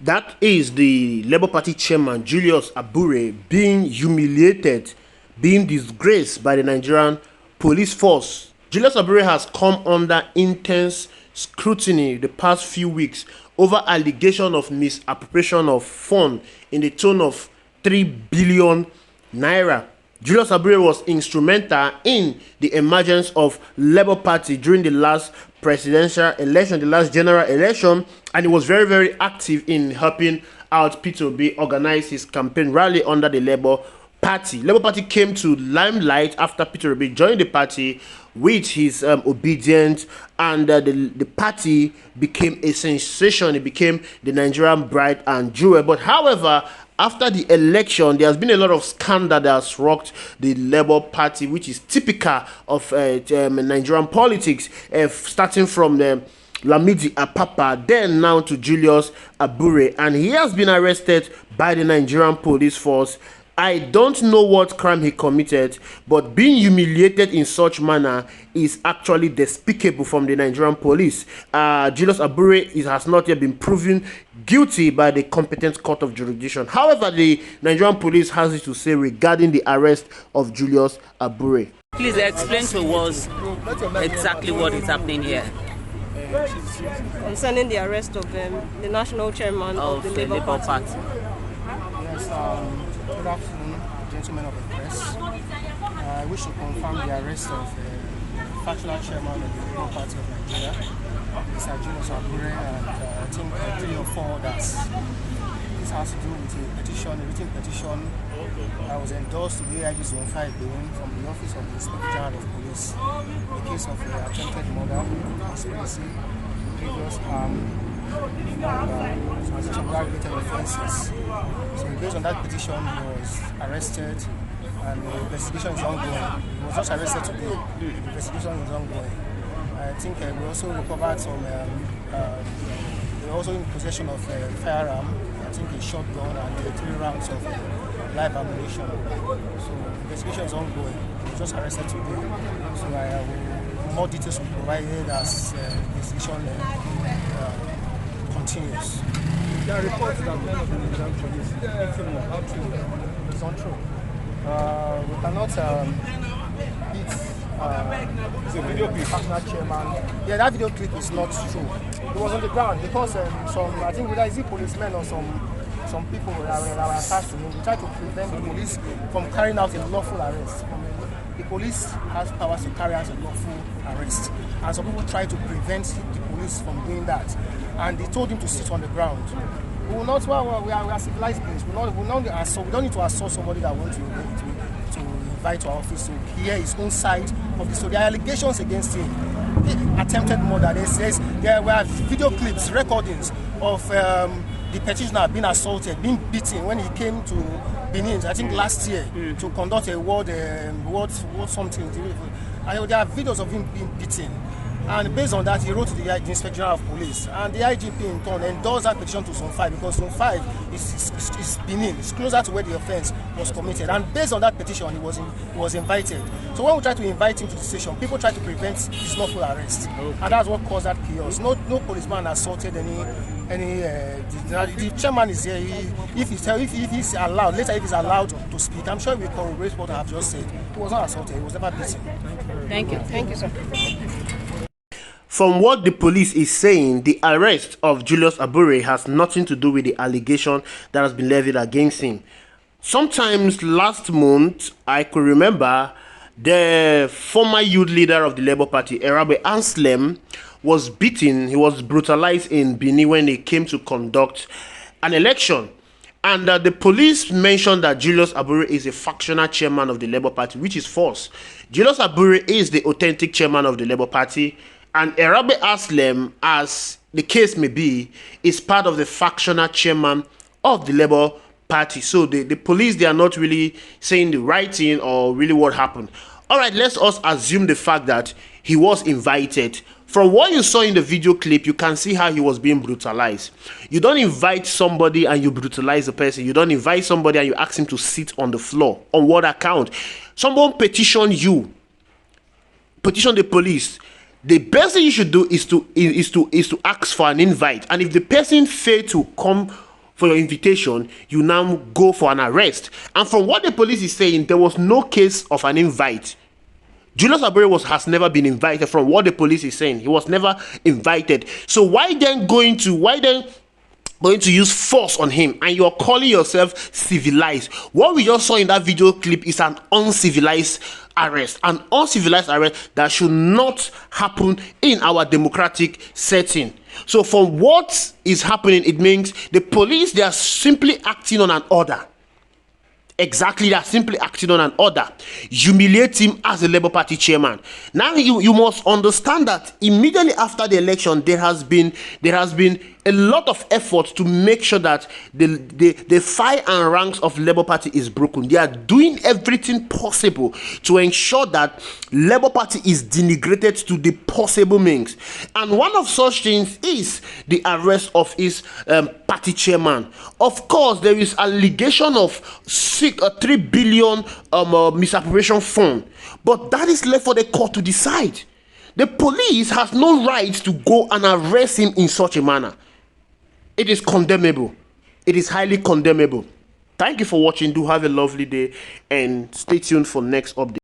That is the Labour Party chairman, Julius Abure, being humiliated, being disgraced by the Nigerian police force. Julius Abure has come under intense scrutiny the past few weeks over allegation of misappropriation of funds in the tone of 3 billion naira. Julius Abure was instrumental in the emergence of Labour Party during the last presidential election, the last general election, and he was very, very active in helping out Peter Obi organize his campaign rally under the Labour Party. Labour Party came to limelight after Peter Obi joined the party with his obedience, and the party became a sensation. It became the Nigerian bride and jewel. But however, after the election, there has been a lot of scandal that has rocked the Labour Party, which is typical of Nigerian politics, starting from the Lamidi Apapa, then now to Julius Abure, and he has been arrested by the Nigerian police force. I don't know what crime he committed, but being humiliated in such manner is actually despicable from the Nigerian police. Julius Abure has not yet been proven guilty by the competent court of jurisdiction. However, the Nigerian police has it to say regarding the arrest of Julius Abure. Please explain to us exactly what is happening here. Concerning the arrest of the national chairman of the Labour Party. Yes, good afternoon, gentlemen of the press. I wish to confirm the arrest of the factional chairman of the Labour Party of Nigeria, Mr. Julius Abure, and I think 3 or 4 others. This has to do with a written petition that was endorsed to the AIG Zone 5 building from the Office of the Inspector General of Police in the case of the attempted murder, conspiracy, previous related offences. So based on that petition, he was arrested and the investigation is ongoing. He was just arrested today. The investigation is ongoing. I think we also recovered some, we were also in possession of a firearm, I think a shotgun and 3 rounds of live ammunition. So the investigation is ongoing. He was just arrested today. So more details will be provided as the investigation continues. There are reports that men of the Nigerian police beat him up. How true? It's not true. We cannot beat the video clip. National chairman. Yeah, that video clip is not true. It was on the ground because I think whether is it policemen or some people that were attached to him, they tried to prevent the police from carrying out a lawful arrest. The police has powers to carry out a lawful arrest, and some people try to prevent the police from doing that. And they told him to sit on the ground. We will not. Well, we are civilized beings. We don't need to assault somebody that wants to invite to our office to hear his own side of the story. There are allegations against him. The attempted murder. There were video clips, recordings of the petitioner being assaulted, being beaten when he came to Benin, I think last year, to conduct a world something. And there are videos of him being beaten. And based on that, he wrote to the Inspector General of Police. And the IGP in turn endorsed that petition to Zone 5 because Zone 5 is Benin. It's closer to where the offense was committed. And based on that petition, he was invited. So when we tried to invite him to the station, people tried to prevent his lawful arrest. Okay. And that's what caused that chaos. No policeman assaulted the chairman is here. If he's allowed, later if he's allowed to speak, I'm sure we will corroborate what I have just said. He was not assaulted. He was never beaten. Thank you. Thank you, sir. From what the police is saying, the arrest of Julius Abure has nothing to do with the allegation that has been levied against him. Sometimes last month, I could remember the former youth leader of the Labour Party, Abure Anslem, was beaten. He was brutalized in Benin when he came to conduct an election. And the police mentioned that Julius Abure is a factional chairman of the Labour Party, which is false. Julius Abure is the authentic chairman of the Labour Party. And Abure Anslem, as the case may be, is part of the factional chairman of the Labour Party. So the police, they are not really saying the right thing or really what happened. All right, let's us assume the fact that he was invited. From what you saw in the video clip, you can see how he was being brutalized. You don't invite somebody and you brutalize the person. You don't invite somebody and you ask him to sit on the floor. On what account? Someone petitioned you petition the police, the best thing you should do is to ask for an invite. And if the person fail to come for your invitation, you now go for an arrest. And from what the police is saying, there was no case of an invite. Julius Abure has never been invited. From what the police is saying, he was never invited. So why then going to use force on him, and you're calling yourself civilized? What we just saw in that video clip is an uncivilized arrest, an uncivilized arrest that should not happen in our democratic setting. So from what is happening, it means the police, they are simply acting on an order. Exactly, they are simply acting on an order. Humiliate him as the Labour Party chairman. Now you must understand that immediately after the election, there has been a lot of effort to make sure that the file and ranks of Labour Party is broken. They are doing everything possible to ensure that Labour Party is denigrated to the possible means. And one of such things is the arrest of his party chairman. Of course, there is allegation of 3 billion misappropriation fund, but that is left for the court to decide. The police has no right to go and arrest him in such a manner. It is condemnable. It is highly condemnable. Thank you for watching. Do have a lovely day and stay tuned for next update.